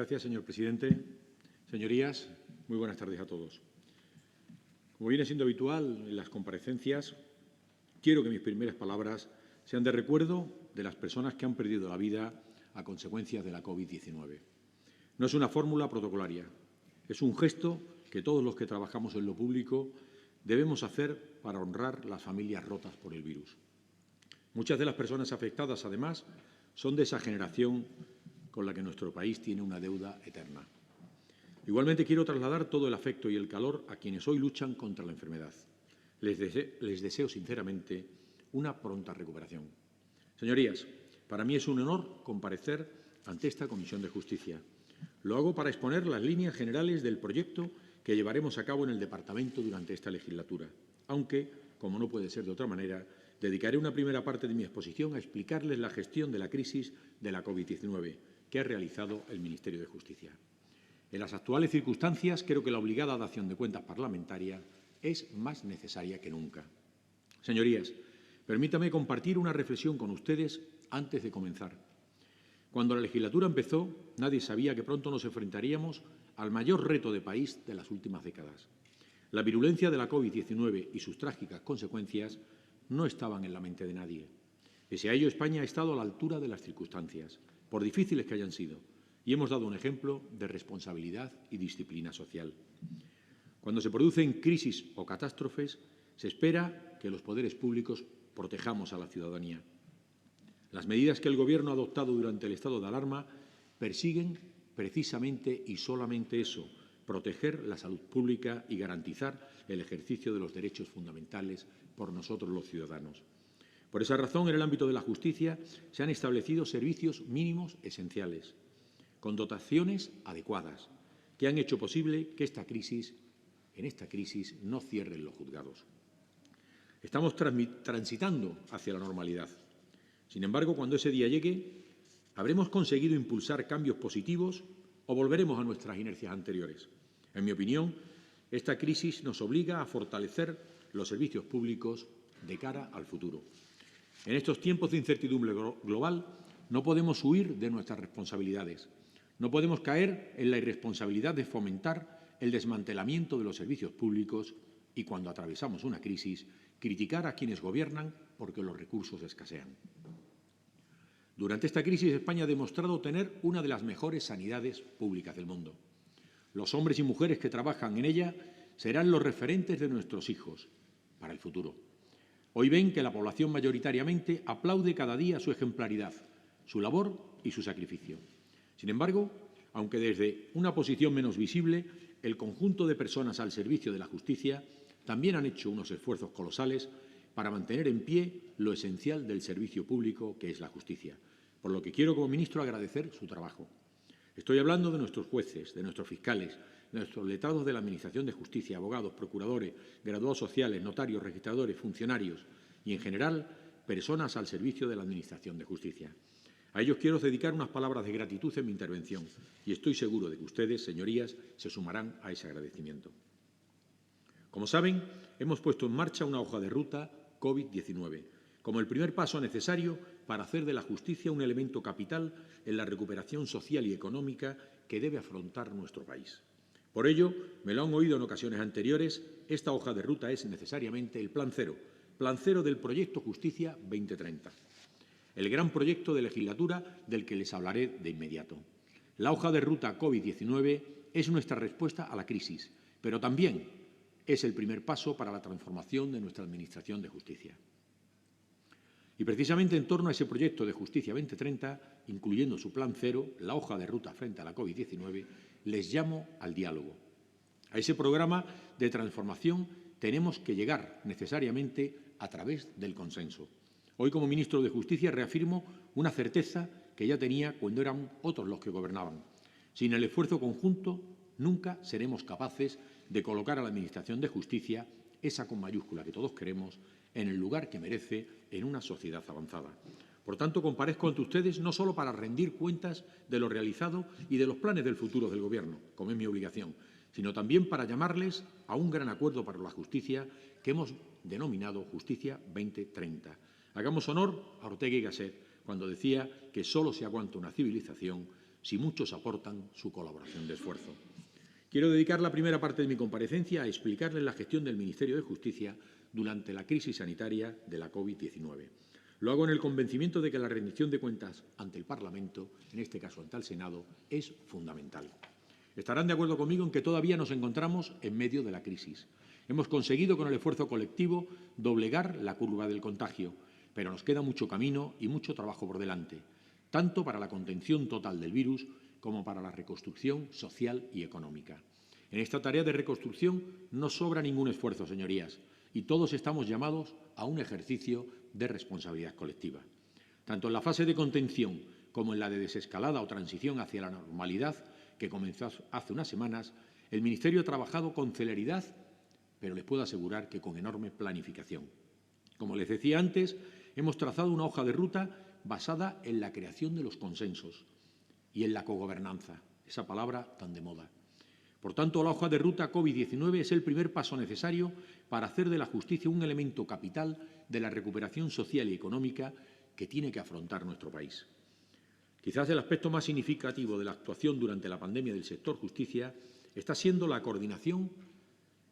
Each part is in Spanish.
Gracias, señor presidente. Señorías, muy buenas tardes a todos. Como viene siendo habitual en las comparecencias, quiero que mis primeras palabras sean de recuerdo de las personas que han perdido la vida a consecuencias de la COVID-19. No es una fórmula protocolaria, es un gesto que todos los que trabajamos en lo público debemos hacer para honrar las familias rotas por el virus. Muchas de las personas afectadas, además, son de esa generación con la que nuestro país tiene una deuda eterna. Igualmente quiero trasladar todo el afecto y el calor a quienes hoy luchan contra la enfermedad. Les deseo sinceramente una pronta recuperación. Señorías, para mí es un honor comparecer ante esta Comisión de Justicia. Lo hago para exponer las líneas generales del proyecto que llevaremos a cabo en el Departamento durante esta legislatura, aunque, como no puede ser de otra manera, dedicaré una primera parte de mi exposición a explicarles la gestión de la crisis de la COVID-19 que ha realizado el Ministerio de Justicia. En las actuales circunstancias, creo que la obligada dación de cuentas parlamentaria es más necesaria que nunca. Señorías, permítame compartir una reflexión con ustedes antes de comenzar. Cuando la legislatura empezó, nadie sabía que pronto nos enfrentaríamos al mayor reto de país de las últimas décadas. La virulencia de la COVID-19 y sus trágicas consecuencias no estaban en la mente de nadie. Pese a ello, España ha estado a la altura de las circunstancias, por difíciles que hayan sido, y hemos dado un ejemplo de responsabilidad y disciplina social. Cuando se producen crisis o catástrofes, se espera que los poderes públicos protejamos a la ciudadanía. Las medidas que el Gobierno ha adoptado durante el estado de alarma persiguen precisamente y solamente eso, proteger la salud pública y garantizar el ejercicio de los derechos fundamentales por nosotros los ciudadanos. Por esa razón, en el ámbito de la justicia se han establecido servicios mínimos esenciales, con dotaciones adecuadas, que han hecho posible que en esta crisis no cierren los juzgados. Estamos transitando hacia la normalidad. Sin embargo, cuando ese día llegue, ¿habremos conseguido impulsar cambios positivos o volveremos a nuestras inercias anteriores? En mi opinión, esta crisis nos obliga a fortalecer los servicios públicos de cara al futuro. En estos tiempos de incertidumbre global, no podemos huir de nuestras responsabilidades. No podemos caer en la irresponsabilidad de fomentar el desmantelamiento de los servicios públicos y, cuando atravesamos una crisis, criticar a quienes gobiernan porque los recursos escasean. Durante esta crisis, España ha demostrado tener una de las mejores sanidades públicas del mundo. Los hombres y mujeres que trabajan en ella serán los referentes de nuestros hijos para el futuro. Hoy ven que la población mayoritariamente aplaude cada día su ejemplaridad, su labor y su sacrificio. Sin embargo, aunque desde una posición menos visible, el conjunto de personas al servicio de la justicia también han hecho unos esfuerzos colosales para mantener en pie lo esencial del servicio público, que es la justicia, por lo que quiero como ministro agradecer su trabajo. Estoy hablando de nuestros jueces, de nuestros fiscales, de nuestros letrados de la Administración de Justicia, abogados, procuradores, graduados sociales, notarios, registradores, funcionarios y, en general, personas al servicio de la Administración de Justicia. A ellos quiero dedicar unas palabras de gratitud en mi intervención y estoy seguro de que ustedes, señorías, se sumarán a ese agradecimiento. Como saben, hemos puesto en marcha una hoja de ruta COVID-19 como el primer paso necesario para hacer de la justicia un elemento capital en la recuperación social y económica que debe afrontar nuestro país. Por ello, me lo han oído en ocasiones anteriores, esta hoja de ruta es necesariamente el plan cero del proyecto Justicia 2030. El gran proyecto de legislatura del que les hablaré de inmediato. La hoja de ruta COVID-19 es nuestra respuesta a la crisis, pero también es el primer paso para la transformación de nuestra Administración de Justicia. Y precisamente en torno a ese proyecto de Justicia 2030, incluyendo su plan cero, la hoja de ruta frente a la COVID-19, les llamo al diálogo. A ese programa de transformación tenemos que llegar necesariamente a través del consenso. Hoy, como ministro de Justicia, reafirmo una certeza que ya tenía cuando eran otros los que gobernaban. Sin el esfuerzo conjunto, nunca seremos capaces de colocar a la Administración de Justicia, esa con mayúscula que todos queremos, en el lugar que merece en una sociedad avanzada. Por tanto, comparezco ante ustedes no solo para rendir cuentas de lo realizado y de los planes del futuro del Gobierno, como es mi obligación, sino también para llamarles a un gran acuerdo para la justicia que hemos denominado Justicia 2030. Hagamos honor a Ortega y Gasset cuando decía que solo se aguanta una civilización si muchos aportan su colaboración de esfuerzo. Quiero dedicar la primera parte de mi comparecencia a explicarles la gestión del Ministerio de Justicia durante la crisis sanitaria de la COVID-19. Lo hago en el convencimiento de que la rendición de cuentas ante el Parlamento, en este caso ante el Senado, es fundamental. Estarán de acuerdo conmigo en que todavía nos encontramos en medio de la crisis. Hemos conseguido, con el esfuerzo colectivo, doblegar la curva del contagio, pero nos queda mucho camino y mucho trabajo por delante, tanto para la contención total del virus como para la reconstrucción social y económica. En esta tarea de reconstrucción no sobra ningún esfuerzo, señorías, y todos estamos llamados a un ejercicio de responsabilidad colectiva. Tanto en la fase de contención como en la de desescalada o transición hacia la normalidad, que comenzó hace unas semanas, el Ministerio ha trabajado con celeridad, pero les puedo asegurar que con enorme planificación. Como les decía antes, hemos trazado una hoja de ruta basada en la creación de los consensos y en la cogobernanza, esa palabra tan de moda. Por tanto, la hoja de ruta COVID-19 es el primer paso necesario para hacer de la justicia un elemento capital de la recuperación social y económica que tiene que afrontar nuestro país. Quizás el aspecto más significativo de la actuación durante la pandemia del sector justicia está siendo la coordinación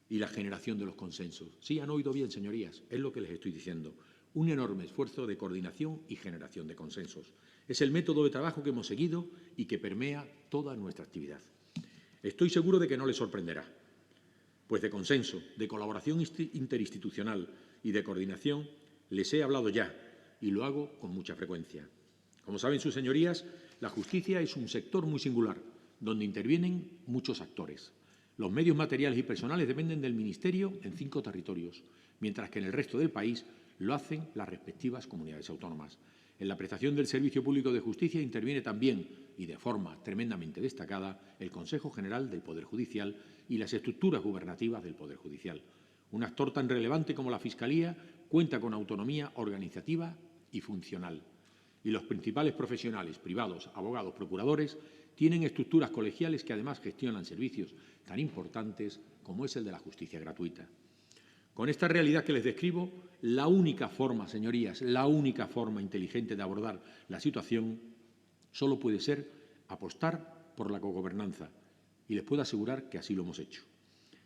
y la generación de los consensos. Sí, han oído bien, señorías, es lo que les estoy diciendo. Un enorme esfuerzo de coordinación y generación de consensos. Es el método de trabajo que hemos seguido y que permea toda nuestra actividad. Estoy seguro de que no les sorprenderá, pues de consenso, de colaboración interinstitucional y de coordinación les he hablado ya y lo hago con mucha frecuencia. Como saben sus señorías, la justicia es un sector muy singular, donde intervienen muchos actores. Los medios materiales y personales dependen del Ministerio en 5 territorios, mientras que en el resto del país lo hacen las respectivas comunidades autónomas. En la prestación del Servicio Público de Justicia interviene también, y de forma tremendamente destacada, el Consejo General del Poder Judicial y las estructuras gubernativas del Poder Judicial. Un actor tan relevante como la Fiscalía cuenta con autonomía organizativa y funcional. Y los principales profesionales privados, abogados, procuradores, tienen estructuras colegiales que además gestionan servicios tan importantes como es el de la justicia gratuita. Con esta realidad que les describo, la única forma, señorías, la única forma inteligente de abordar la situación solo puede ser apostar por la cogobernanza, y les puedo asegurar que así lo hemos hecho.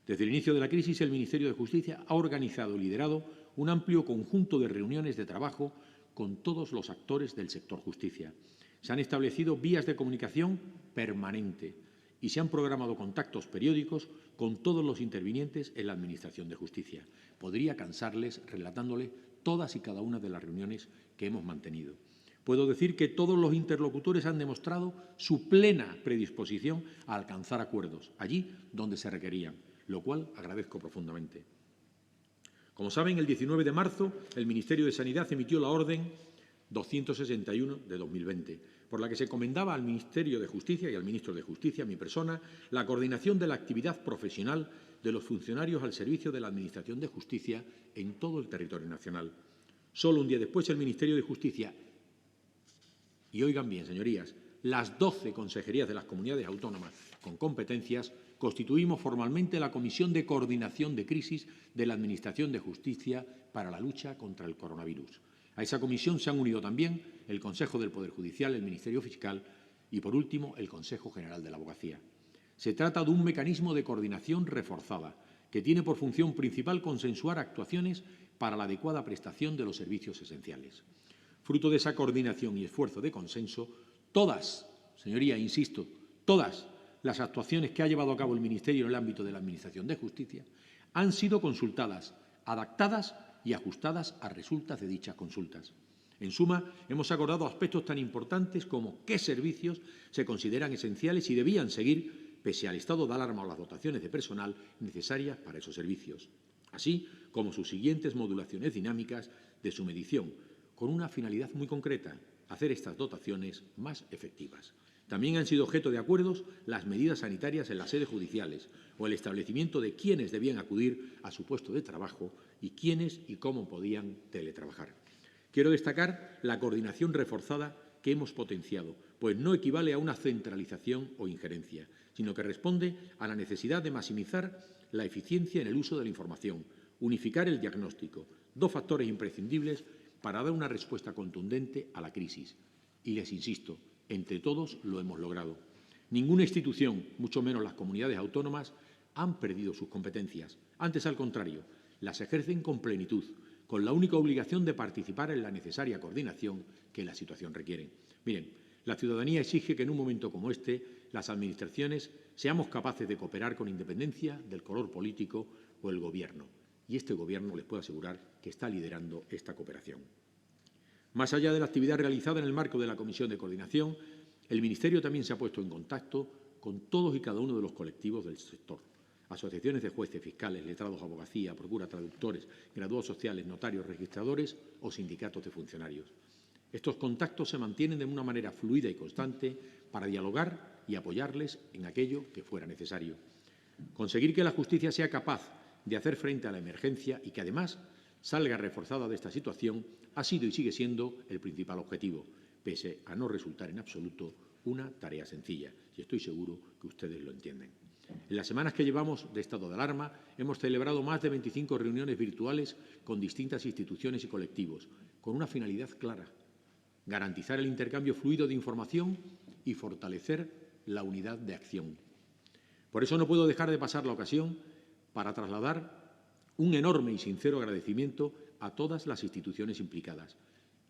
Desde el inicio de la crisis, el Ministerio de Justicia ha organizado y liderado un amplio conjunto de reuniones de trabajo con todos los actores del sector justicia. Se han establecido vías de comunicación permanente y se han programado contactos periódicos con todos los intervinientes en la Administración de Justicia. Podría cansarles relatándoles todas y cada una de las reuniones que hemos mantenido. Puedo decir que todos los interlocutores han demostrado su plena predisposición a alcanzar acuerdos, allí donde se requerían, lo cual agradezco profundamente. Como saben, el 19 de marzo el Ministerio de Sanidad emitió la Orden 261 de 2020, por la que se encomendaba al Ministerio de Justicia y al Ministro de Justicia, mi persona, la coordinación de la actividad profesional de los funcionarios al servicio de la Administración de Justicia en todo el territorio nacional. Solo un día después el Ministerio de Justicia, y oigan bien, señorías, las 12 consejerías de las comunidades autónomas con competencias, constituimos formalmente la Comisión de Coordinación de Crisis de la Administración de Justicia para la lucha contra el coronavirus. A esa comisión se han unido también el Consejo del Poder Judicial, el Ministerio Fiscal y, por último, el Consejo General de la Abogacía. Se trata de un mecanismo de coordinación reforzada que tiene por función principal consensuar actuaciones para la adecuada prestación de los servicios esenciales. Fruto de esa coordinación y esfuerzo de consenso, todas, señoría, insisto, todas las actuaciones que ha llevado a cabo el Ministerio en el ámbito de la Administración de Justicia han sido consultadas, adaptadas y ajustadas a resultas de dichas consultas. En suma, hemos acordado aspectos tan importantes como qué servicios se consideran esenciales y debían seguir pese al estado de alarma o las dotaciones de personal necesarias para esos servicios, así como sus siguientes modulaciones dinámicas de su medición, con una finalidad muy concreta: hacer estas dotaciones más efectivas. También han sido objeto de acuerdos las medidas sanitarias en las sedes judiciales o el establecimiento de quiénes debían acudir a su puesto de trabajo y quiénes y cómo podían teletrabajar. Quiero destacar la coordinación reforzada que hemos potenciado, pues no equivale a una centralización o injerencia, sino que responde a la necesidad de maximizar la eficiencia en el uso de la información, unificar el diagnóstico, 2 factores imprescindibles para dar una respuesta contundente a la crisis. Y les insisto, Entre todos lo hemos logrado. Ninguna institución, mucho menos las comunidades autónomas, han perdido sus competencias. Antes, al contrario, las ejercen con plenitud, con la única obligación de participar en la necesaria coordinación que la situación requiere. Miren, la ciudadanía exige que en un momento como este las administraciones seamos capaces de cooperar con independencia del color político o el Gobierno. Y este Gobierno les puedo asegurar que está liderando esta cooperación. Más allá de la actividad realizada en el marco de la Comisión de Coordinación, el Ministerio también se ha puesto en contacto con todos y cada uno de los colectivos del sector. Asociaciones de jueces, fiscales, letrados, abogacía, procura, traductores, graduados sociales, notarios, registradores o sindicatos de funcionarios. Estos contactos se mantienen de una manera fluida y constante para dialogar y apoyarles en aquello que fuera necesario. Conseguir que la justicia sea capaz de hacer frente a la emergencia y que, además, salga reforzada de esta situación ha sido y sigue siendo el principal objetivo, pese a no resultar en absoluto una tarea sencilla. Y estoy seguro que ustedes lo entienden. En las semanas que llevamos de estado de alarma hemos celebrado más de 25 reuniones virtuales con distintas instituciones y colectivos, con una finalidad clara: garantizar el intercambio fluido de información y fortalecer la unidad de acción. Por eso no puedo dejar de pasar la ocasión para trasladar un enorme y sincero agradecimiento a todas las instituciones implicadas.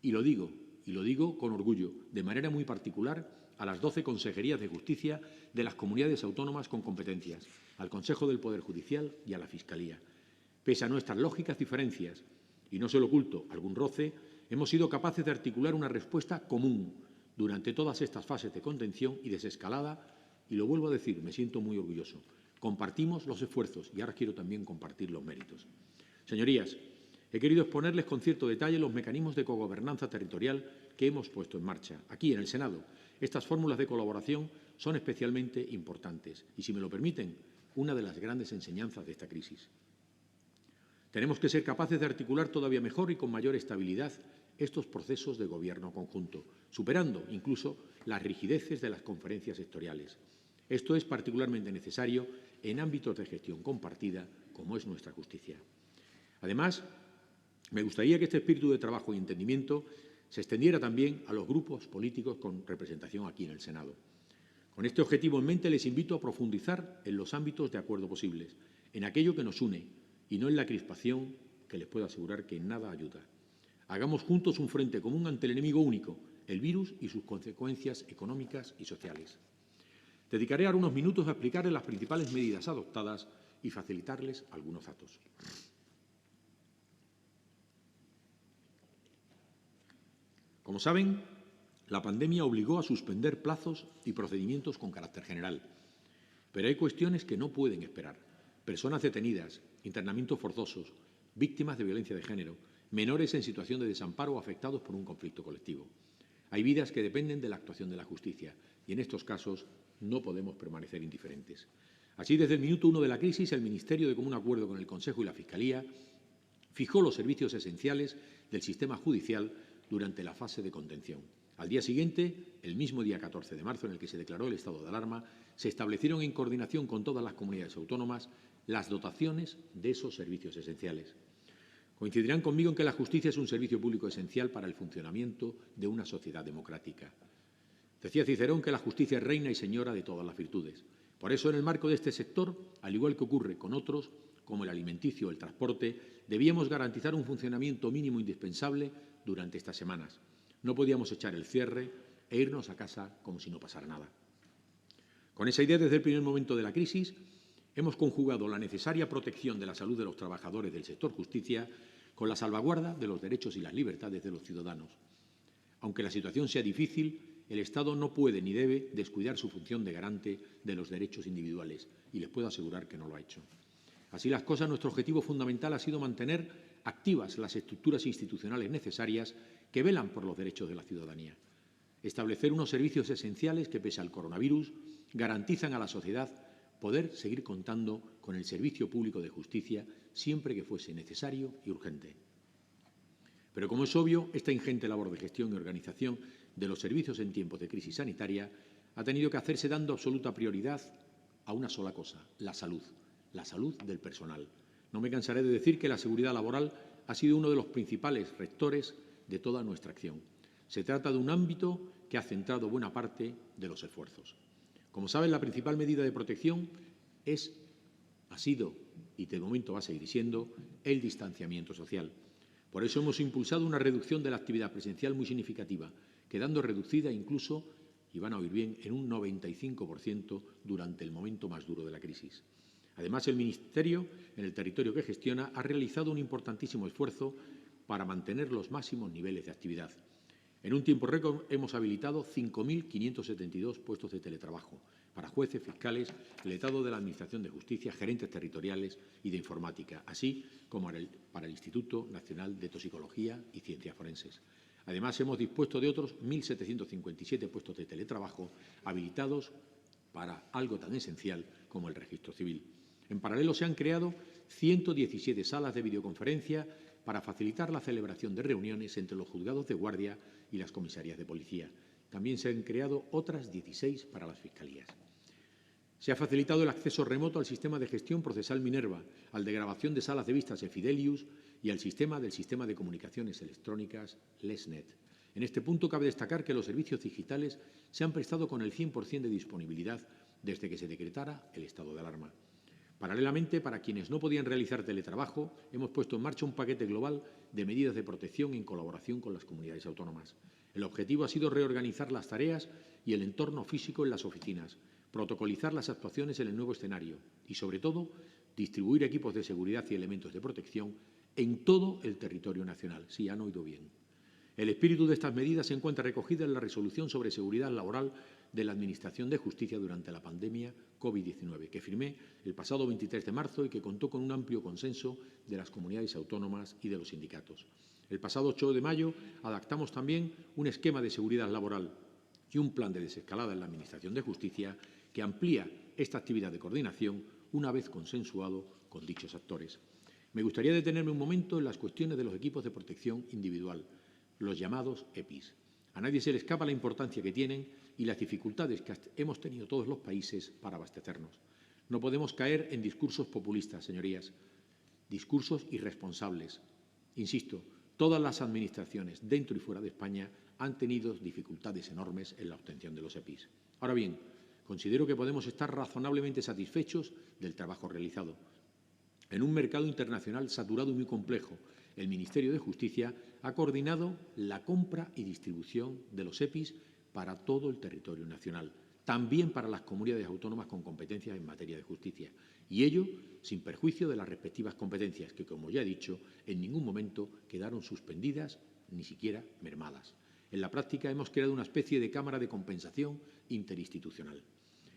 Y lo digo con orgullo, de manera muy particular, a las 12 consejerías de justicia de las comunidades autónomas con competencias, al Consejo del Poder Judicial y a la Fiscalía. Pese a nuestras lógicas diferencias, y no se lo oculto, algún roce, hemos sido capaces de articular una respuesta común durante todas estas fases de contención y desescalada, y lo vuelvo a decir, me siento muy orgulloso. Compartimos los esfuerzos y ahora quiero también compartir los méritos. Señorías, he querido exponerles con cierto detalle los mecanismos de cogobernanza territorial que hemos puesto en marcha. Aquí, en el Senado, estas fórmulas de colaboración son especialmente importantes y, si me lo permiten, una de las grandes enseñanzas de esta crisis. Tenemos que ser capaces de articular todavía mejor y con mayor estabilidad estos procesos de gobierno conjunto, superando incluso las rigideces de las conferencias sectoriales. Esto es particularmente necesario en ámbitos de gestión compartida, como es nuestra justicia. Además, me gustaría que este espíritu de trabajo y entendimiento se extendiera también a los grupos políticos con representación aquí en el Senado. Con este objetivo en mente, les invito a profundizar en los ámbitos de acuerdo posibles, en aquello que nos une y no en la crispación, que les puedo asegurar que en nada ayuda. Hagamos juntos un frente común ante el enemigo único, el virus y sus consecuencias económicas y sociales. Dedicaré ahora unos minutos a explicarles las principales medidas adoptadas y facilitarles algunos datos. Como saben, la pandemia obligó a suspender plazos y procedimientos con carácter general. Pero hay cuestiones que no pueden esperar. Personas detenidas, internamientos forzosos, víctimas de violencia de género, menores en situación de desamparo o afectados por un conflicto colectivo. Hay vidas que dependen de la actuación de la justicia y en estos casos no podemos permanecer indiferentes. Así, desde el minuto 1 de la crisis, el Ministerio, de común acuerdo con el Consejo y la Fiscalía, fijó los servicios esenciales del sistema judicial durante la fase de contención. Al día siguiente, el mismo día 14 de marzo, en el que se declaró el estado de alarma, se establecieron en coordinación con todas las comunidades autónomas las dotaciones de esos servicios esenciales. Coincidirán conmigo en que la justicia es un servicio público esencial para el funcionamiento de una sociedad democrática. Decía Cicerón que la justicia es reina y señora de todas las virtudes. Por eso, en el marco de este sector, al igual que ocurre con otros, como el alimenticio o el transporte, debíamos garantizar un funcionamiento mínimo indispensable durante estas semanas. No podíamos echar el cierre e irnos a casa como si no pasara nada. Con esa idea, desde el primer momento de la crisis, hemos conjugado la necesaria protección de la salud de los trabajadores del sector justicia con la salvaguarda de los derechos y las libertades de los ciudadanos. Aunque la situación sea difícil, el Estado no puede ni debe descuidar su función de garante de los derechos individuales, y les puedo asegurar que no lo ha hecho. Así las cosas, nuestro objetivo fundamental ha sido mantener activas las estructuras institucionales necesarias que velan por los derechos de la ciudadanía. Establecer unos servicios esenciales que, pese al coronavirus, garantizan a la sociedad poder seguir contando con el servicio público de justicia siempre que fuese necesario y urgente. Pero, como es obvio, esta ingente labor de gestión y organización de los servicios en tiempos de crisis sanitaria ha tenido que hacerse dando absoluta prioridad a una sola cosa: la salud del personal. No me cansaré de decir que la seguridad laboral ha sido uno de los principales rectores de toda nuestra acción. Se trata de un ámbito que ha centrado buena parte de los esfuerzos. Como saben, la principal medida de protección ha sido y de momento va a seguir siendo el distanciamiento social. Por eso hemos impulsado una reducción de la actividad presencial muy significativa, quedando reducida incluso, y van a oír bien, en un 95% durante el momento más duro de la crisis. Además, el Ministerio, en el territorio que gestiona, ha realizado un importantísimo esfuerzo para mantener los máximos niveles de actividad. En un tiempo récord hemos habilitado 5.572 puestos de teletrabajo para jueces, fiscales, letrado de la Administración de Justicia, gerentes territoriales y de informática, así como para el Instituto Nacional de Toxicología y Ciencias Forenses. Además, hemos dispuesto de otros 1.757 puestos de teletrabajo habilitados para algo tan esencial como el registro civil. En paralelo, se han creado 117 salas de videoconferencia para facilitar la celebración de reuniones entre los juzgados de guardia y las comisarías de policía. También se han creado otras 16 para las fiscalías. Se ha facilitado el acceso remoto al sistema de gestión procesal Minerva, al de grabación de salas de vistas Efidelius y al sistema de comunicaciones electrónicas LESNET. En este punto cabe destacar que los servicios digitales se han prestado con el 100% de disponibilidad desde que se decretara el estado de alarma. Paralelamente, para quienes no podían realizar teletrabajo, hemos puesto en marcha un paquete global de medidas de protección en colaboración con las comunidades autónomas. El objetivo ha sido reorganizar las tareas y el entorno físico en las oficinas, protocolizar las actuaciones en el nuevo escenario y, sobre todo, distribuir equipos de seguridad y elementos de protección en todo el territorio nacional. Sí, han oído bien. El espíritu de estas medidas se encuentra recogido en la Resolución sobre Seguridad Laboral de la Administración de Justicia durante la pandemia COVID-19, que firmé el pasado 23 de marzo y que contó con un amplio consenso de las comunidades autónomas y de los sindicatos. El pasado 8 de mayo adaptamos también un esquema de seguridad laboral y un plan de desescalada en la Administración de Justicia que amplía esta actividad de coordinación una vez consensuado con dichos actores. Me gustaría detenerme un momento en las cuestiones de los equipos de protección individual, los llamados EPIs. A nadie se le escapa la importancia que tienen y las dificultades que hemos tenido todos los países para abastecernos. No podemos caer en discursos populistas, señorías, discursos irresponsables. Insisto, todas las administraciones, dentro y fuera de España, han tenido dificultades enormes en la obtención de los EPIs. Ahora bien, considero que podemos estar razonablemente satisfechos del trabajo realizado. En un mercado internacional saturado y muy complejo, el Ministerio de Justicia ha coordinado la compra y distribución de los EPIs para todo el territorio nacional, también para las comunidades autónomas con competencias en materia de justicia, y ello sin perjuicio de las respectivas competencias, que, como ya he dicho, en ningún momento quedaron suspendidas ni siquiera mermadas. En la práctica hemos creado una especie de cámara de compensación interinstitucional.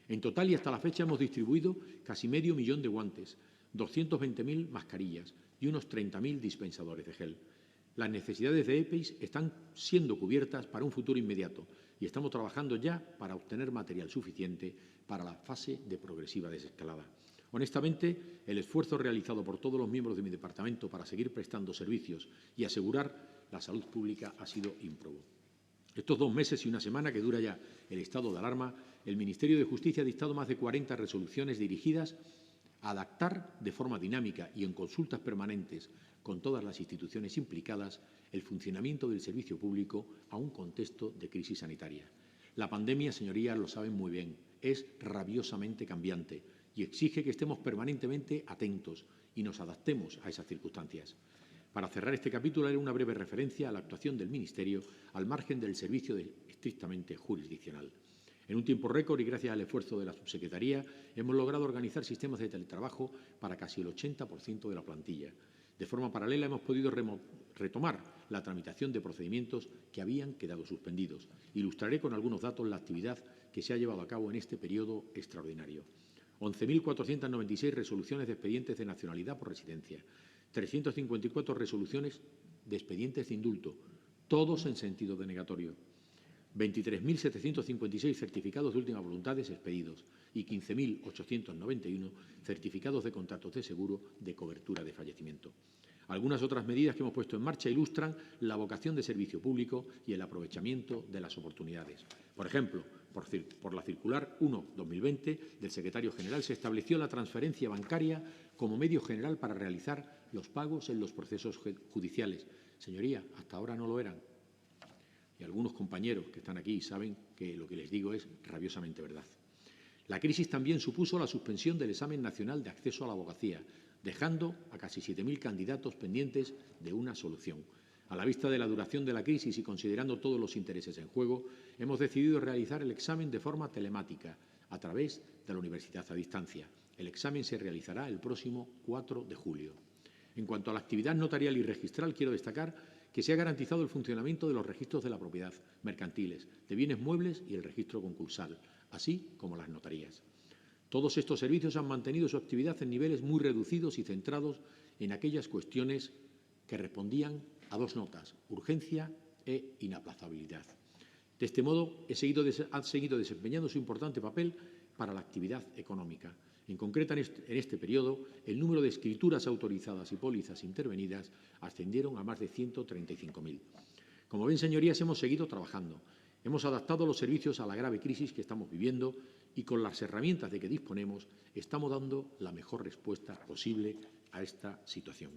En total y hasta la fecha hemos distribuido casi 500.000 de guantes, 220.000 mascarillas y unos 30.000 dispensadores de gel. Las necesidades de EPIs están siendo cubiertas para un futuro inmediato y estamos trabajando ya para obtener material suficiente para la fase de progresiva desescalada. Honestamente, el esfuerzo realizado por todos los miembros de mi departamento para seguir prestando servicios y asegurar la salud pública ha sido ímprobo. Estos 2 meses y una semana que dura ya el estado de alarma, el Ministerio de Justicia ha dictado más de 40 resoluciones dirigidas a adaptar de forma dinámica y en consultas permanentes con todas las instituciones implicadas el funcionamiento del servicio público a un contexto de crisis sanitaria. La pandemia, señorías, lo saben muy bien, es rabiosamente cambiante y exige que estemos permanentemente atentos y nos adaptemos a esas circunstancias. Para cerrar este capítulo, haré una breve referencia a la actuación del Ministerio al margen del servicio estrictamente jurisdiccional. En un tiempo récord y gracias al esfuerzo de la Subsecretaría, hemos logrado organizar sistemas de teletrabajo para casi el 80% de la plantilla. De forma paralela, hemos podido retomar la tramitación de procedimientos que habían quedado suspendidos. Ilustraré con algunos datos la actividad que se ha llevado a cabo en este periodo extraordinario. 11.496 resoluciones de expedientes de nacionalidad por residencia, 354 resoluciones de expedientes de indulto, todos en sentido denegatorio, 23.756 certificados de última voluntad expedidos y 15.891 certificados de contratos de seguro de cobertura de fallecimiento. Algunas otras medidas que hemos puesto en marcha ilustran la vocación de servicio público y el aprovechamiento de las oportunidades. Por ejemplo, por la Circular 1/2020 del Secretario General se estableció la transferencia bancaria como medio general para realizar los pagos en los procesos judiciales. Señoría, hasta ahora no lo eran. y algunos compañeros que están aquí saben que lo que les digo es rabiosamente verdad. La crisis también supuso la suspensión del examen nacional de acceso a la abogacía, dejando a casi 7.000 candidatos pendientes de una solución. A la vista de la duración de la crisis y considerando todos los intereses en juego, hemos decidido realizar el examen de forma telemática, a través de la Universidad a Distancia. El examen se realizará el próximo 4 de julio. En cuanto a la actividad notarial y registral, quiero destacar que se ha garantizado el funcionamiento de los registros de la propiedad, mercantiles, de bienes muebles y el registro concursal, así como las notarías. Todos estos servicios han mantenido su actividad en niveles muy reducidos y centrados en aquellas cuestiones que respondían a dos notas: urgencia e inaplazabilidad. De este modo, ha seguido desempeñando su importante papel para la actividad económica. En concreto, en este periodo, el número de escrituras autorizadas y pólizas intervenidas ascendieron a más de 135.000. Como ven, señorías, hemos seguido trabajando. Hemos adaptado los servicios a la grave crisis que estamos viviendo y, con las herramientas de que disponemos, estamos dando la mejor respuesta posible a esta situación.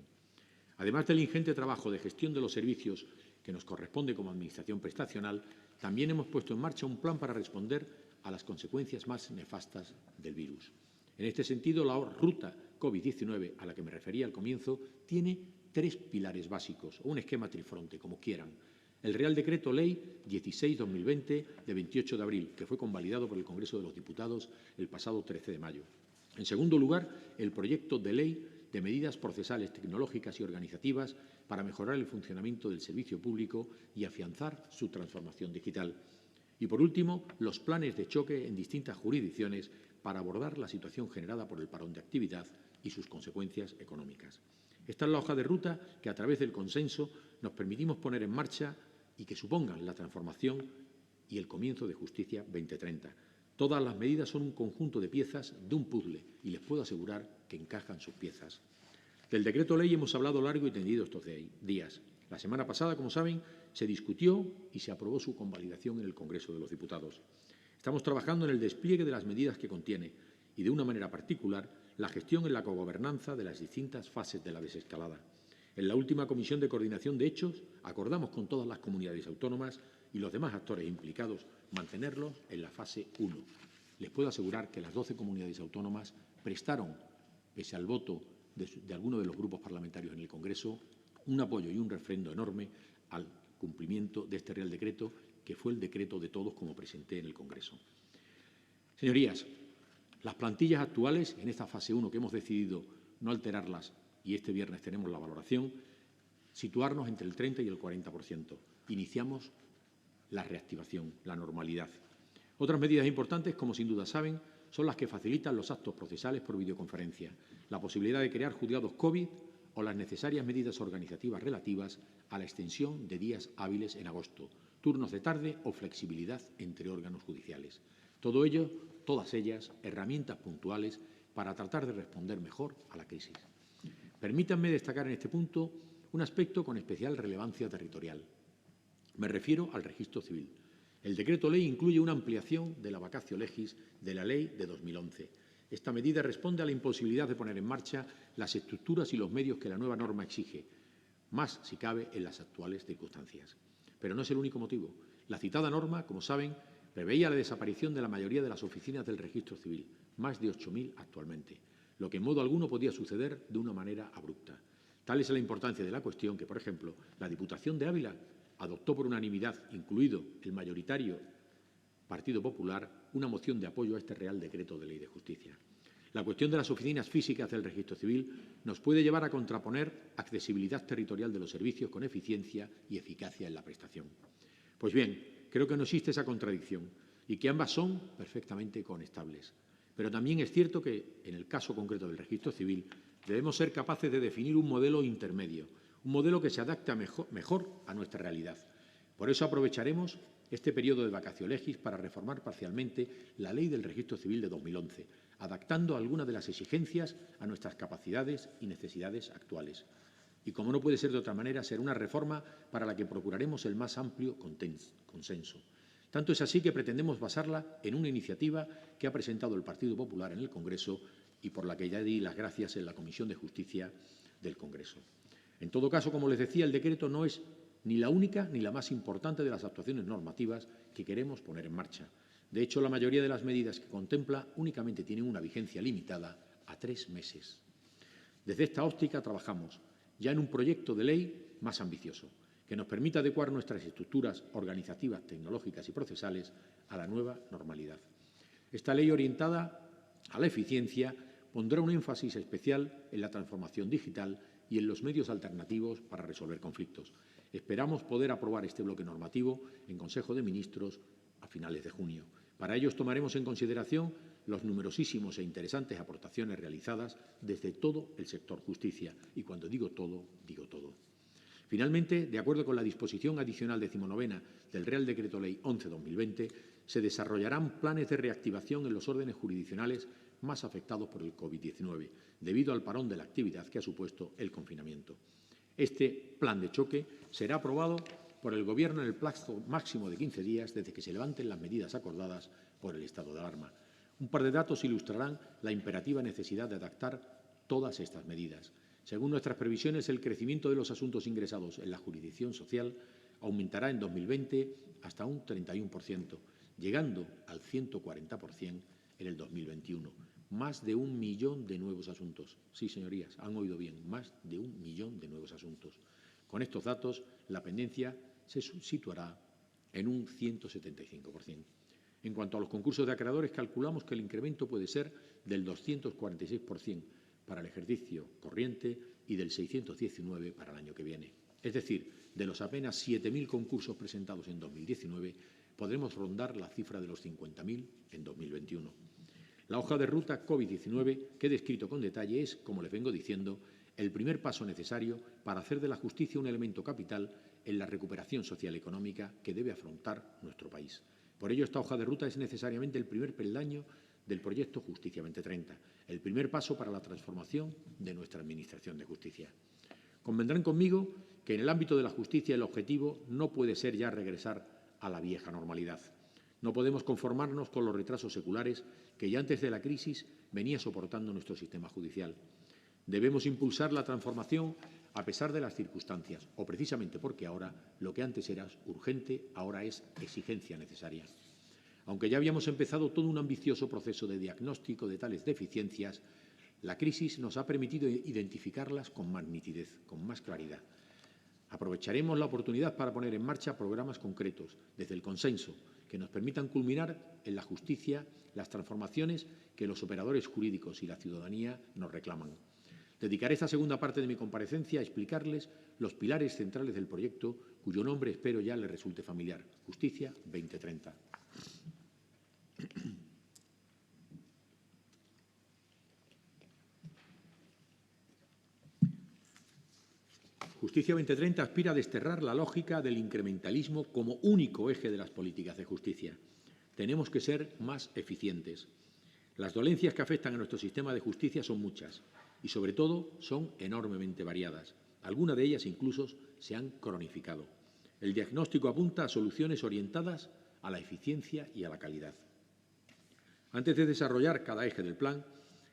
Además del ingente trabajo de gestión de los servicios que nos corresponde como Administración prestacional, también hemos puesto en marcha un plan para responder a las consecuencias más nefastas del virus. En este sentido, la ruta COVID-19, a la que me refería al comienzo, tiene tres pilares básicos, o un esquema trifronte, como quieran. El Real Decreto Ley 16/2020, de 28 de abril, que fue convalidado por el Congreso de los Diputados el pasado 13 de mayo. En segundo lugar, el proyecto de ley de medidas procesales, tecnológicas y organizativas para mejorar el funcionamiento del servicio público y afianzar su transformación digital. Y, por último, los planes de choque en distintas jurisdicciones para abordar la situación generada por el parón de actividad y sus consecuencias económicas. Esta es la hoja de ruta que, a través del consenso, nos permitimos poner en marcha y que supongan la transformación y el comienzo de Justicia 2030. Todas las medidas son un conjunto de piezas de un puzzle y les puedo asegurar que encajan sus piezas. Del decreto ley hemos hablado largo y tendido estos días. La semana pasada, como saben, se discutió y se aprobó su convalidación en el Congreso de los Diputados. Estamos trabajando en el despliegue de las medidas que contiene y, de una manera particular, la gestión en la cogobernanza de las distintas fases de la desescalada. En la última Comisión de Coordinación de Hechos acordamos con todas las comunidades autónomas y los demás actores implicados mantenerlos en la fase 1. Les puedo asegurar que las 12 comunidades autónomas prestaron, pese al voto de algunos de los grupos parlamentarios en el Congreso, un apoyo y un refrendo enorme al cumplimiento de este Real Decreto, que fue el decreto de todos, como presenté en el Congreso. Señorías, las plantillas actuales, en esta fase 1 que hemos decidido no alterarlas, y este viernes tenemos la valoración, situarnos entre el 30 y el 40%. Iniciamos la reactivación, la normalidad. Otras medidas importantes, como sin duda saben, son las que facilitan los actos procesales por videoconferencia, la posibilidad de crear juzgados COVID o las necesarias medidas organizativas relativas a la extensión de días hábiles en agosto, turnos de tarde o flexibilidad entre órganos judiciales. Todo ello, todas ellas, herramientas puntuales para tratar de responder mejor a la crisis. Permítanme destacar en este punto un aspecto con especial relevancia territorial. Me refiero al registro civil. El decreto ley incluye una ampliación de la vacatio legis de la ley de 2011. Esta medida responde a la imposibilidad de poner en marcha las estructuras y los medios que la nueva norma exige, más si cabe en las actuales circunstancias. Pero no es el único motivo. La citada norma, como saben, preveía la desaparición de la mayoría de las oficinas del registro civil, más de 8.000 actualmente, lo que en modo alguno podía suceder de una manera abrupta. Tal es la importancia de la cuestión que, por ejemplo, la Diputación de Ávila adoptó por unanimidad, incluido el mayoritario Partido Popular, una moción de apoyo a este Real Decreto de Ley de Justicia. La cuestión de las oficinas físicas del registro civil nos puede llevar a contraponer accesibilidad territorial de los servicios con eficiencia y eficacia en la prestación. Pues bien, creo que no existe esa contradicción y que ambas son perfectamente conectables. Pero también es cierto que, en el caso concreto del registro civil, debemos ser capaces de definir un modelo intermedio, un modelo que se adapte mejor a nuestra realidad. Por eso aprovecharemos este periodo de vacatio legis para reformar parcialmente la Ley del Registro Civil de 2011, adaptando algunas de las exigencias a nuestras capacidades y necesidades actuales. Y, como no puede ser de otra manera, será una reforma para la que procuraremos el más amplio consenso. Tanto es así que pretendemos basarla en una iniciativa que ha presentado el Partido Popular en el Congreso y por la que ya di las gracias en la Comisión de Justicia del Congreso. En todo caso, como les decía, el decreto no es ni la única ni la más importante de las actuaciones normativas que queremos poner en marcha. De hecho, la mayoría de las medidas que contempla únicamente tienen una vigencia limitada a 3 meses. Desde esta óptica trabajamos ya en un proyecto de ley más ambicioso, que nos permita adecuar nuestras estructuras organizativas, tecnológicas y procesales a la nueva normalidad. Esta ley, orientada a la eficiencia, pondrá un énfasis especial en la transformación digital y en los medios alternativos para resolver conflictos. Esperamos poder aprobar este bloque normativo en Consejo de Ministros a finales de junio. Para ello tomaremos en consideración los numerosísimos e interesantes aportaciones realizadas desde todo el sector justicia. Y cuando digo todo, digo todo. Finalmente, de acuerdo con la disposición adicional 19ª del Real Decreto Ley 11/2020, se desarrollarán planes de reactivación en los órdenes jurisdiccionales más afectados por el COVID-19, debido al parón de la actividad que ha supuesto el confinamiento. Este plan de choque será aprobado por el Gobierno en el plazo máximo de 15 días desde que se levanten las medidas acordadas por el estado de alarma. Un par de datos ilustrarán la imperativa necesidad de adaptar todas estas medidas. Según nuestras previsiones, el crecimiento de los asuntos ingresados en la jurisdicción social aumentará en 2020 hasta un 31%, llegando al 140% en el 2021. Más de 1 millón de nuevos asuntos. Sí, señorías, han oído bien, más de 1 millón de nuevos asuntos. Con estos datos, la pendencia se situará en un 175%. En cuanto a los concursos de acreedores, calculamos que el incremento puede ser del 246% para el ejercicio corriente y del 619% para el año que viene. Es decir, de los apenas 7.000 concursos presentados en 2019, podremos rondar la cifra de los 50.000 en 2021. La hoja de ruta COVID-19 que he descrito con detalle es, como les vengo diciendo, el primer paso necesario para hacer de la justicia un elemento capital en la recuperación social y económica que debe afrontar nuestro país. Por ello, esta hoja de ruta es necesariamente el primer peldaño del proyecto Justicia 2030, el primer paso para la transformación de nuestra Administración de Justicia. Convendrán conmigo que en el ámbito de la justicia el objetivo no puede ser ya regresar a la vieja normalidad. No podemos conformarnos con los retrasos seculares que ya antes de la crisis venía soportando nuestro sistema judicial. Debemos impulsar la transformación a pesar de las circunstancias, o precisamente porque ahora lo que antes era urgente, ahora es exigencia necesaria. Aunque ya habíamos empezado todo un ambicioso proceso de diagnóstico de tales deficiencias, la crisis nos ha permitido identificarlas con más nitidez, con más claridad. Aprovecharemos la oportunidad para poner en marcha programas concretos, desde el consenso, que nos permitan culminar en la justicia las transformaciones que los operadores jurídicos y la ciudadanía nos reclaman. Dedicaré esta segunda parte de mi comparecencia a explicarles los pilares centrales del proyecto, cuyo nombre espero ya les resulte familiar: Justicia 2030. Justicia 2030 aspira a desterrar la lógica del incrementalismo como único eje de las políticas de justicia. Tenemos que ser más eficientes. Las dolencias que afectan a nuestro sistema de justicia son muchas y, sobre todo, son enormemente variadas. Algunas de ellas incluso se han cronificado. El diagnóstico apunta a soluciones orientadas a la eficiencia y a la calidad. Antes de desarrollar cada eje del plan,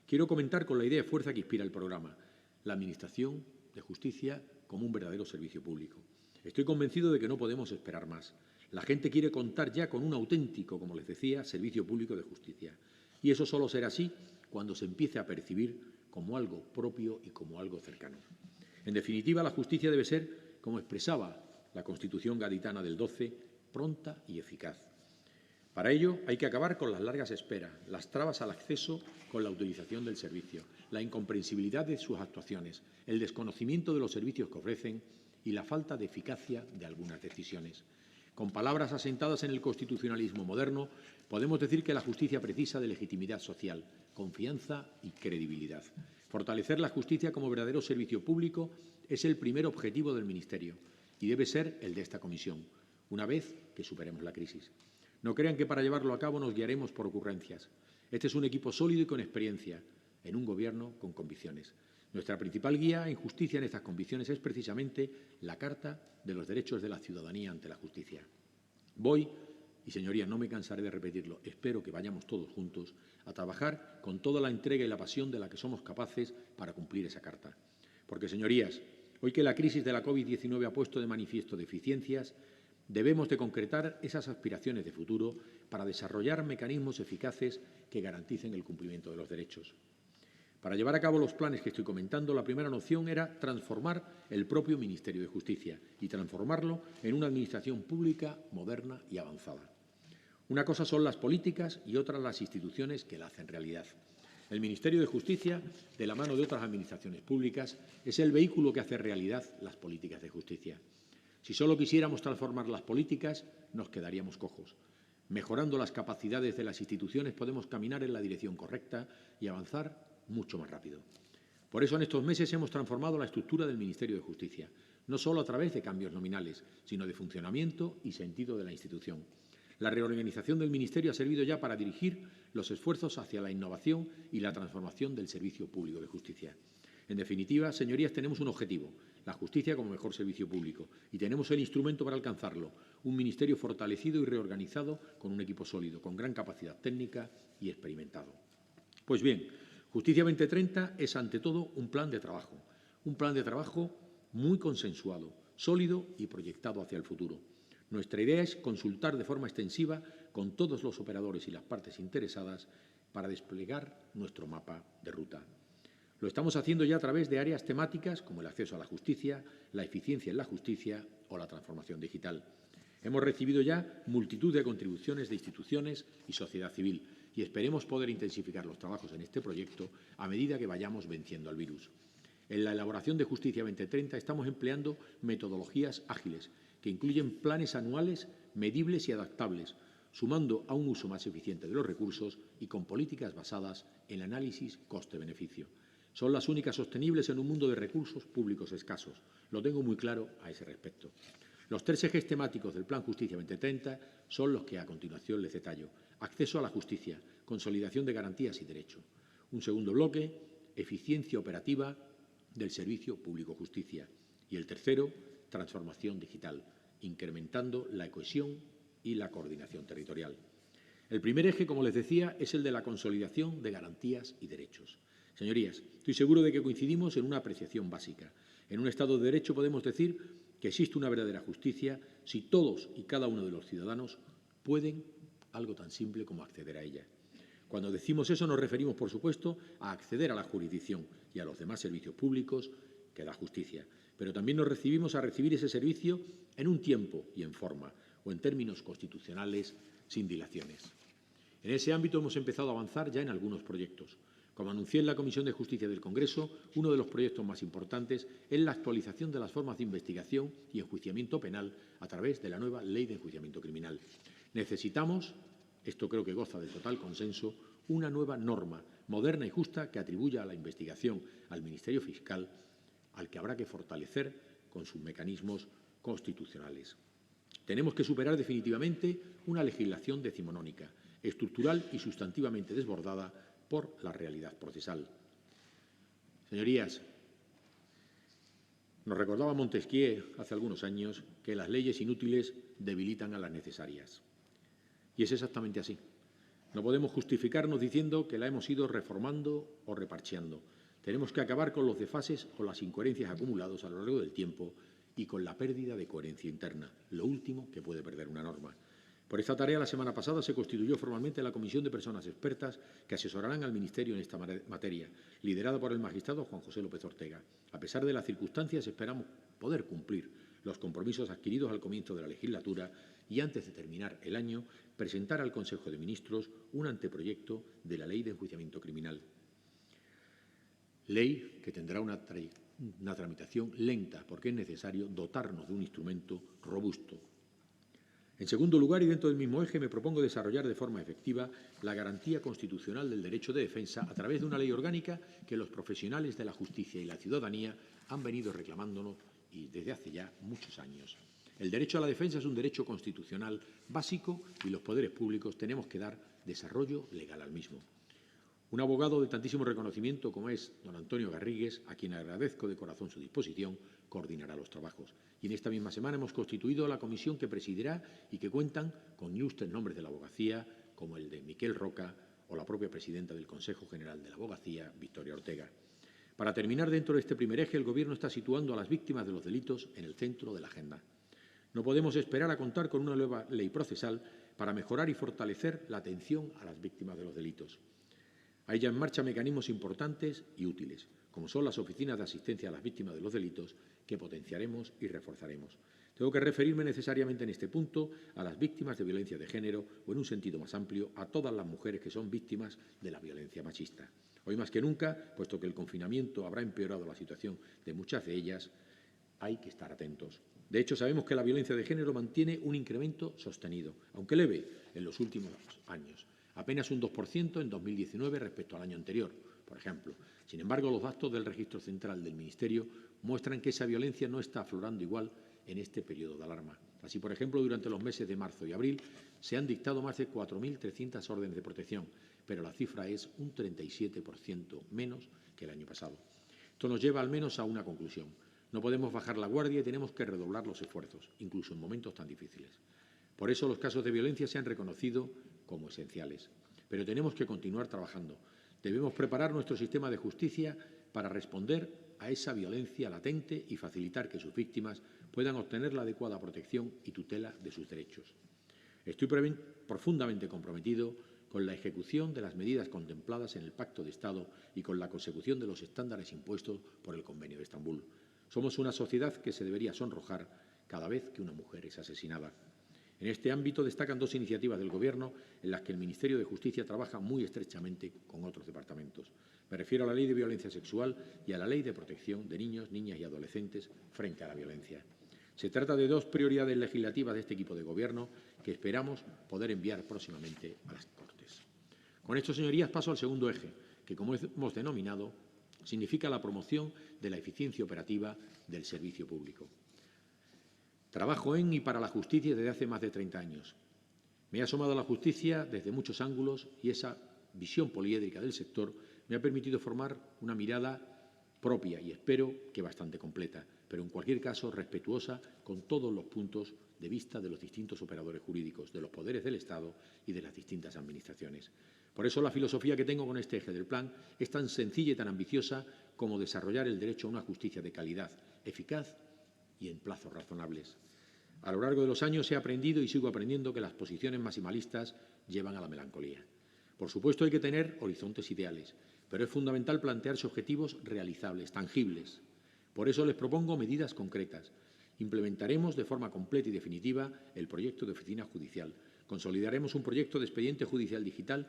quiero comentar con la idea de fuerza que inspira el programa: la Administración de Justicia como un verdadero servicio público. Estoy convencido de que no podemos esperar más. La gente quiere contar ya con un auténtico, como les decía, servicio público de justicia. Y eso solo será así cuando se empiece a percibir como algo propio y como algo cercano. En definitiva, la justicia debe ser, como expresaba la Constitución gaditana del 12, pronta y eficaz. Para ello hay que acabar con las largas esperas, las trabas al acceso con la utilización del servicio, la incomprensibilidad de sus actuaciones, el desconocimiento de los servicios que ofrecen y la falta de eficacia de algunas decisiones. Con palabras asentadas en el constitucionalismo moderno, podemos decir que la justicia precisa de legitimidad social, confianza y credibilidad. Fortalecer la justicia como verdadero servicio público es el primer objetivo del Ministerio y debe ser el de esta comisión, una vez que superemos la crisis. No crean que para llevarlo a cabo nos guiaremos por ocurrencias. Este es un equipo sólido y con experiencia, en un Gobierno con convicciones. Nuestra principal guía en justicia en estas convicciones es precisamente la Carta de los Derechos de la Ciudadanía ante la Justicia. Voy, y señorías, no me cansaré de repetirlo, espero que vayamos todos juntos a trabajar con toda la entrega y la pasión de la que somos capaces para cumplir esa Carta. Porque, señorías, Hoy que la crisis de la COVID-19 ha puesto de manifiesto deficiencias, debemos de concretar esas aspiraciones de futuro para desarrollar mecanismos eficaces que garanticen el cumplimiento de los derechos. Para llevar a cabo los planes que estoy comentando, la primera noción era transformar el propio Ministerio de Justicia y transformarlo en una administración pública moderna y avanzada. Una cosa son las políticas y otra las instituciones que la hacen realidad. El Ministerio de Justicia, de la mano de otras administraciones públicas, es el vehículo que hace realidad las políticas de justicia. Si solo quisiéramos transformar las políticas, nos quedaríamos cojos. Mejorando las capacidades de las instituciones podemos caminar en la dirección correcta y avanzar mucho más rápido. Por eso, en estos meses hemos transformado la estructura del Ministerio de Justicia, no solo a través de cambios nominales, sino de funcionamiento y sentido de la institución. La reorganización del Ministerio ha servido ya para dirigir los esfuerzos hacia la innovación y la transformación del servicio público de justicia. En definitiva, señorías, tenemos un objetivo, la justicia como mejor servicio público, y tenemos el instrumento para alcanzarlo, un ministerio fortalecido y reorganizado con un equipo sólido, con gran capacidad técnica y experimentado. Pues bien, Justicia 2030 es, ante todo, un plan de trabajo muy consensuado, sólido y proyectado hacia el futuro. Nuestra idea es consultar de forma extensiva con todos los operadores y las partes interesadas para desplegar nuestro mapa de ruta. Lo estamos haciendo ya a través de áreas temáticas como el acceso a la justicia, la eficiencia en la justicia o la transformación digital. Hemos recibido ya multitud de contribuciones de instituciones y sociedad civil y esperemos poder intensificar los trabajos en este proyecto a medida que vayamos venciendo al virus. En la elaboración de Justicia 2030 estamos empleando metodologías ágiles que incluyen planes anuales medibles y adaptables, sumando a un uso más eficiente de los recursos y con políticas basadas en análisis coste-beneficio. Son las únicas sostenibles en un mundo de recursos públicos escasos. Lo tengo muy claro a ese respecto. Los 3 ejes temáticos del Plan Justicia 2030 son los que a continuación les detallo. Acceso a la justicia, consolidación de garantías y derechos. Un segundo bloque, eficiencia operativa del servicio público justicia. Y el tercero, transformación digital, incrementando la cohesión y la coordinación territorial. El primer eje, como les decía, es el de la consolidación de garantías y derechos. Señorías, estoy seguro de que coincidimos en una apreciación básica. En un Estado de Derecho podemos decir que existe una verdadera justicia si todos y cada uno de los ciudadanos pueden algo tan simple como acceder a ella. Cuando decimos eso nos referimos, por supuesto, a acceder a la jurisdicción y a los demás servicios públicos que da justicia, pero también nos recibimos a recibir ese servicio en un tiempo y en forma, o en términos constitucionales, sin dilaciones. En ese ámbito hemos empezado a avanzar ya en algunos proyectos. Como anuncié en la Comisión de Justicia del Congreso, uno de los proyectos más importantes es la actualización de las formas de investigación y enjuiciamiento penal a través de la nueva Ley de Enjuiciamiento Criminal. Necesitamos, esto creo que goza de total consenso, una nueva norma moderna y justa que atribuya a la investigación al Ministerio Fiscal, al que habrá que fortalecer con sus mecanismos constitucionales. Tenemos que superar definitivamente una legislación decimonónica, estructural y sustantivamente desbordada por la realidad procesal. Señorías, nos recordaba Montesquieu hace algunos años que las leyes inútiles debilitan a las necesarias. Y es exactamente así. No podemos justificarnos diciendo que la hemos ido reformando o reparcheando. Tenemos que acabar con los desfases o las incoherencias acumulados a lo largo del tiempo y con la pérdida de coherencia interna, lo último que puede perder una norma. Por esta tarea, la semana pasada se constituyó formalmente la Comisión de Personas Expertas que asesorarán al Ministerio en esta materia, liderada por el magistrado Juan José López Ortega. A pesar de las circunstancias, esperamos poder cumplir los compromisos adquiridos al comienzo de la legislatura y, antes de terminar el año, presentar al Consejo de Ministros un anteproyecto de la Ley de Enjuiciamiento Criminal. Ley que tendrá una tramitación lenta, porque es necesario dotarnos de un instrumento robusto. En segundo lugar, y dentro del mismo eje, me propongo desarrollar de forma efectiva la garantía constitucional del derecho de defensa a través de una ley orgánica que los profesionales de la justicia y la ciudadanía han venido reclamándonos y desde hace ya muchos años. El derecho a la defensa es un derecho constitucional básico y los poderes públicos tenemos que dar desarrollo legal al mismo. Un abogado de tantísimo reconocimiento como es don Antonio Garrigues, a quien agradezco de corazón su disposición, coordinará los trabajos. Y en esta misma semana hemos constituido la comisión que presidirá y que cuentan con ilustres nombres de la abogacía, como el de Miquel Roca o la propia presidenta del Consejo General de la Abogacía, Victoria Ortega. Para terminar, dentro de este primer eje, el Gobierno está situando a las víctimas de los delitos en el centro de la agenda. No podemos esperar a contar con una nueva ley procesal para mejorar y fortalecer la atención a las víctimas de los delitos. Hay ya en marcha mecanismos importantes y útiles, como son las oficinas de asistencia a las víctimas de los delitos, que potenciaremos y reforzaremos. Tengo que referirme necesariamente en este punto a las víctimas de violencia de género o, en un sentido más amplio, a todas las mujeres que son víctimas de la violencia machista. Hoy más que nunca, puesto que el confinamiento habrá empeorado la situación de muchas de ellas, hay que estar atentos. De hecho, sabemos que la violencia de género mantiene un incremento sostenido, aunque leve, en los últimos años. Apenas un 2% en 2019 respecto al año anterior, por ejemplo. Sin embargo, los datos del Registro Central del Ministerio muestran que esa violencia no está aflorando igual en este periodo de alarma. Así, por ejemplo, durante los meses de marzo y abril se han dictado más de 4.300 órdenes de protección, pero la cifra es un 37% menos que el año pasado. Esto nos lleva al menos a una conclusión. No podemos bajar la guardia y tenemos que redoblar los esfuerzos, incluso en momentos tan difíciles. Por eso los casos de violencia se han reconocido como esenciales. Pero tenemos que continuar trabajando. Debemos preparar nuestro sistema de justicia para responder a esa violencia latente y facilitar que sus víctimas puedan obtener la adecuada protección y tutela de sus derechos. Estoy profundamente comprometido con la ejecución de las medidas contempladas en el Pacto de Estado y con la consecución de los estándares impuestos por el Convenio de Estambul. Somos una sociedad que se debería sonrojar cada vez que una mujer es asesinada. En este ámbito destacan dos iniciativas del Gobierno en las que el Ministerio de Justicia trabaja muy estrechamente con otros departamentos. Me refiero a la Ley de Violencia Sexual y a la Ley de Protección de Niños, Niñas y Adolescentes frente a la violencia. Se trata de dos prioridades legislativas de este equipo de Gobierno que esperamos poder enviar próximamente a las Cortes. Con esto, señorías, paso al segundo eje, que, como hemos denominado, significa la promoción de la eficiencia operativa del servicio público. Trabajo en y para la justicia desde hace más de 30 años. Me he asomado a la justicia desde muchos ángulos y esa visión poliédrica del sector me ha permitido formar una mirada propia y espero que bastante completa, pero en cualquier caso respetuosa con todos los puntos de vista de los distintos operadores jurídicos, de los poderes del Estado y de las distintas administraciones. Por eso la filosofía que tengo con este eje del plan es tan sencilla y tan ambiciosa como desarrollar el derecho a una justicia de calidad, eficaz y en plazos razonables. A lo largo de los años he aprendido y sigo aprendiendo que las posiciones maximalistas llevan a la melancolía. Por supuesto, hay que tener horizontes ideales, pero es fundamental plantearse objetivos realizables, tangibles. Por eso les propongo medidas concretas. Implementaremos de forma completa y definitiva el proyecto de oficina judicial. Consolidaremos un proyecto de expediente judicial digital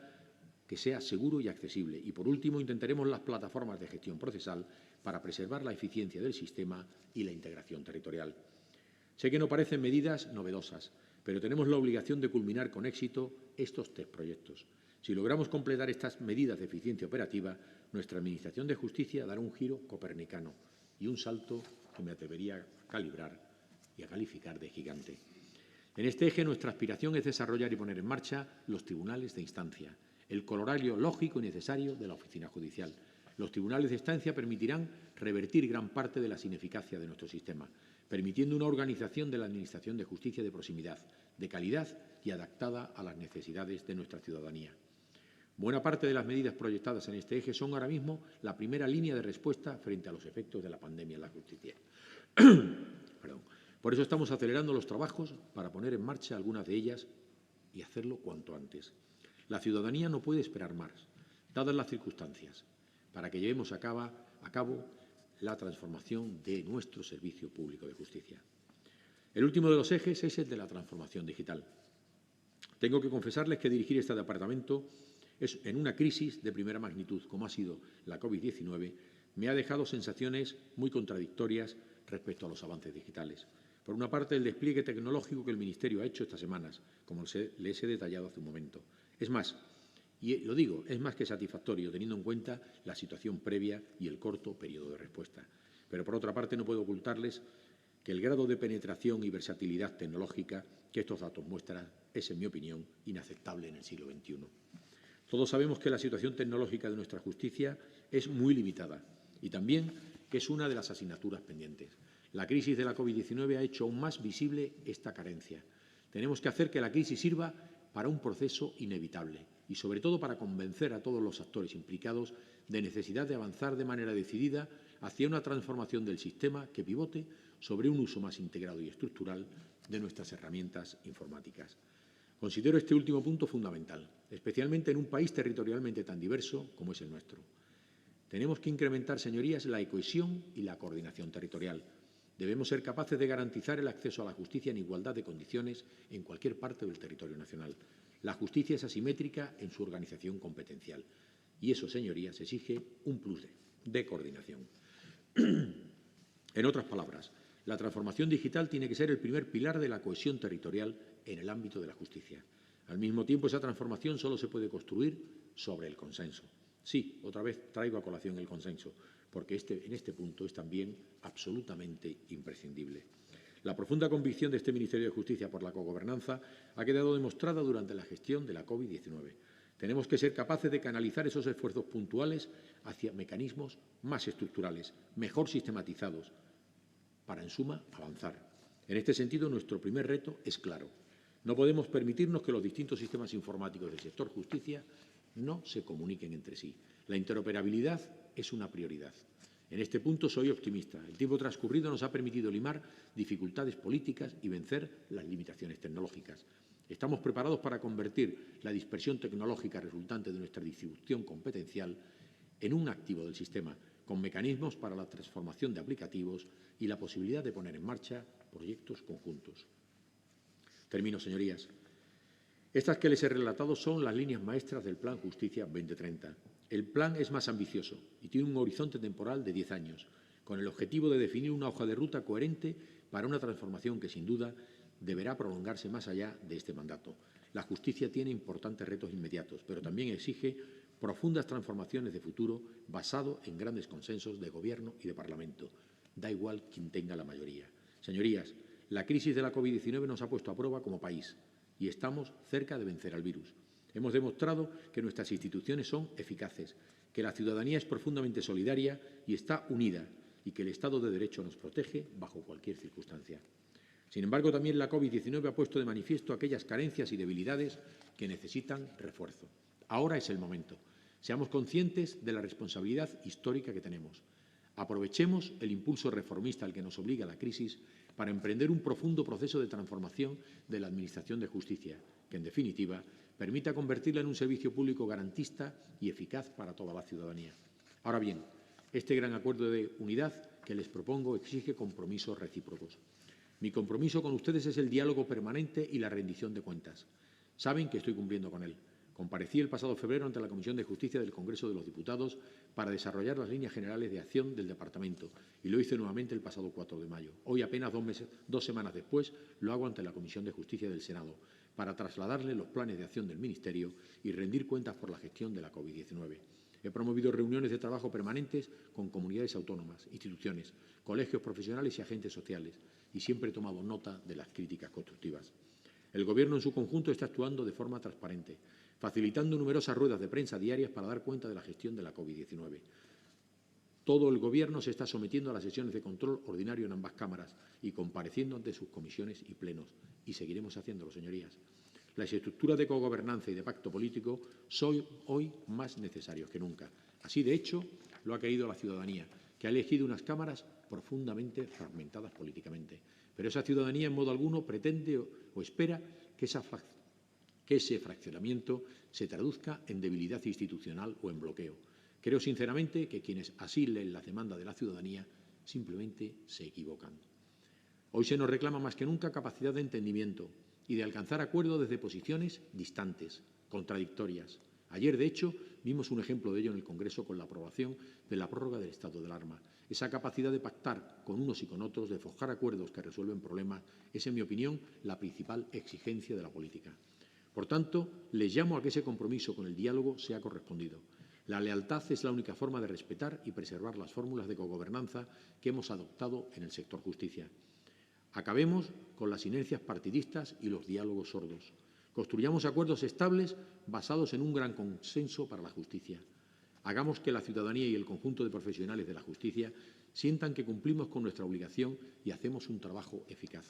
que sea seguro y accesible. Y, por último, intentaremos las plataformas de gestión procesal para preservar la eficiencia del sistema y la integración territorial. Sé que no parecen medidas novedosas, pero tenemos la obligación de culminar con éxito estos 3 proyectos. Si logramos completar estas medidas de eficiencia operativa, nuestra Administración de Justicia dará un giro copernicano y un salto que me atrevería a calibrar y a calificar de gigante. En este eje, nuestra aspiración es desarrollar y poner en marcha los tribunales de instancia, el corolario lógico y necesario de la oficina judicial. Los tribunales de instancia permitirán revertir gran parte de las ineficacias de nuestro sistema, permitiendo una organización de la Administración de Justicia de proximidad, de calidad y adaptada a las necesidades de nuestra ciudadanía. Buena parte de las medidas proyectadas en este eje son ahora mismo la primera línea de respuesta frente a los efectos de la pandemia en la justicia. Por eso estamos acelerando los trabajos para poner en marcha algunas de ellas y hacerlo cuanto antes. La ciudadanía no puede esperar más, dadas las circunstancias, para que llevemos a cabo la transformación de nuestro servicio público de justicia. El último de los ejes es el de la transformación digital. Tengo que confesarles que dirigir este departamento en una crisis de primera magnitud, como ha sido la COVID-19, me ha dejado sensaciones muy contradictorias respecto a los avances digitales. Por una parte, el despliegue tecnológico que el Ministerio ha hecho estas semanas, como les he detallado hace un momento. Es más, y lo digo, es más que satisfactorio, teniendo en cuenta la situación previa y el corto periodo de respuesta. Pero, por otra parte, no puedo ocultarles que el grado de penetración y versatilidad tecnológica que estos datos muestran es, en mi opinión, inaceptable en el siglo XXI. Todos sabemos que la situación tecnológica de nuestra justicia es muy limitada y también que es una de las asignaturas pendientes. La crisis de la COVID-19 ha hecho aún más visible esta carencia. Tenemos que hacer que la crisis sirva para un proceso inevitable, y, sobre todo, para convencer a todos los actores implicados de necesidad de avanzar de manera decidida hacia una transformación del sistema que pivote sobre un uso más integrado y estructural de nuestras herramientas informáticas. Considero este último punto fundamental, especialmente en un país territorialmente tan diverso como es el nuestro. Tenemos que incrementar, señorías, la cohesión y la coordinación territorial. Debemos ser capaces de garantizar el acceso a la justicia en igualdad de condiciones en cualquier parte del territorio nacional. La justicia es asimétrica en su organización competencial y eso, señorías, exige un plus de coordinación. En otras palabras, la transformación digital tiene que ser el primer pilar de la cohesión territorial en el ámbito de la justicia. Al mismo tiempo, esa transformación solo se puede construir sobre el consenso. Sí, otra vez traigo a colación el consenso, porque en este punto es también absolutamente imprescindible. La profunda convicción de este Ministerio de Justicia por la cogobernanza ha quedado demostrada durante la gestión de la COVID-19. Tenemos que ser capaces de canalizar esos esfuerzos puntuales hacia mecanismos más estructurales, mejor sistematizados, para, en suma, avanzar. En este sentido, nuestro primer reto es claro. No podemos permitirnos que los distintos sistemas informáticos del sector justicia no se comuniquen entre sí. La interoperabilidad es una prioridad. En este punto soy optimista. El tiempo transcurrido nos ha permitido limar dificultades políticas y vencer las limitaciones tecnológicas. Estamos preparados para convertir la dispersión tecnológica resultante de nuestra distribución competencial en un activo del sistema, con mecanismos para la transformación de aplicativos y la posibilidad de poner en marcha proyectos conjuntos. Termino, señorías. Estas que les he relatado son las líneas maestras del Plan Justicia 2030. El plan es más ambicioso y tiene un horizonte temporal de 10 años, con el objetivo de definir una hoja de ruta coherente para una transformación que, sin duda, deberá prolongarse más allá de este mandato. La justicia tiene importantes retos inmediatos, pero también exige profundas transformaciones de futuro basado en grandes consensos de Gobierno y de Parlamento. Da igual quien tenga la mayoría. Señorías, la crisis de la COVID-19 nos ha puesto a prueba como país y estamos cerca de vencer al virus. Hemos demostrado que nuestras instituciones son eficaces, que la ciudadanía es profundamente solidaria y está unida y que el Estado de Derecho nos protege bajo cualquier circunstancia. Sin embargo, también la COVID-19 ha puesto de manifiesto aquellas carencias y debilidades que necesitan refuerzo. Ahora es el momento. Seamos conscientes de la responsabilidad histórica que tenemos. Aprovechemos el impulso reformista al que nos obliga la crisis para emprender un profundo proceso de transformación de la Administración de Justicia, que, en definitiva, permita convertirla en un servicio público garantista y eficaz para toda la ciudadanía. Ahora bien, este gran acuerdo de unidad que les propongo exige compromisos recíprocos. Mi compromiso con ustedes es el diálogo permanente y la rendición de cuentas. Saben que estoy cumpliendo con él. Comparecí el pasado febrero ante la Comisión de Justicia del Congreso de los Diputados para desarrollar las líneas generales de acción del Departamento y lo hice nuevamente el pasado 4 de mayo. Hoy, apenas 2 semanas después, lo hago ante la Comisión de Justicia del Senado para trasladarle los planes de acción del Ministerio y rendir cuentas por la gestión de la COVID-19. He promovido reuniones de trabajo permanentes con comunidades autónomas, instituciones, colegios profesionales y agentes sociales y siempre he tomado nota de las críticas constructivas. El Gobierno en su conjunto está actuando de forma transparente, facilitando numerosas ruedas de prensa diarias para dar cuenta de la gestión de la COVID-19. Todo el Gobierno se está sometiendo a las sesiones de control ordinario en ambas cámaras y compareciendo ante sus comisiones y plenos. Y seguiremos haciéndolo, señorías. Las estructuras de cogobernanza y de pacto político son hoy más necesarios que nunca. Así, de hecho, lo ha querido la ciudadanía, que ha elegido unas cámaras profundamente fragmentadas políticamente. Pero esa ciudadanía, en modo alguno, pretende o espera que ese fraccionamiento se traduzca en debilidad institucional o en bloqueo. Creo sinceramente que quienes así leen la demanda de la ciudadanía simplemente se equivocan. Hoy se nos reclama más que nunca capacidad de entendimiento y de alcanzar acuerdos desde posiciones distantes, contradictorias. Ayer, de hecho, vimos un ejemplo de ello en el Congreso con la aprobación de la prórroga del estado de alarma. Esa capacidad de pactar con unos y con otros, de forjar acuerdos que resuelven problemas, es, en mi opinión, la principal exigencia de la política. Por tanto, les llamo a que ese compromiso con el diálogo sea correspondido. La lealtad es la única forma de respetar y preservar las fórmulas de cogobernanza que hemos adoptado en el sector justicia. Acabemos con las inercias partidistas y los diálogos sordos. Construyamos acuerdos estables basados en un gran consenso para la justicia. Hagamos que la ciudadanía y el conjunto de profesionales de la justicia sientan que cumplimos con nuestra obligación y hacemos un trabajo eficaz.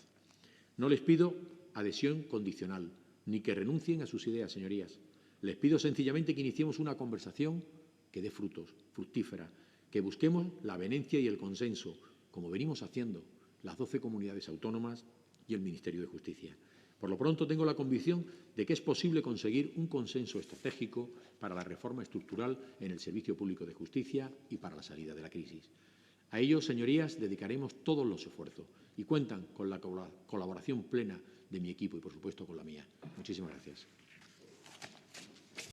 No les pido adhesión condicional, ni que renuncien a sus ideas, señorías. Les pido sencillamente que iniciemos una conversación que dé frutos, fructífera, que busquemos la avenencia y el consenso, como venimos haciendo las 12 comunidades autónomas y el Ministerio de Justicia. Por lo pronto, tengo la convicción de que es posible conseguir un consenso estratégico para la reforma estructural en el Servicio Público de Justicia y para la salida de la crisis. A ello, señorías, dedicaremos todos los esfuerzos y cuentan con la colaboración plena de mi equipo y, por supuesto, con la mía. Muchísimas gracias.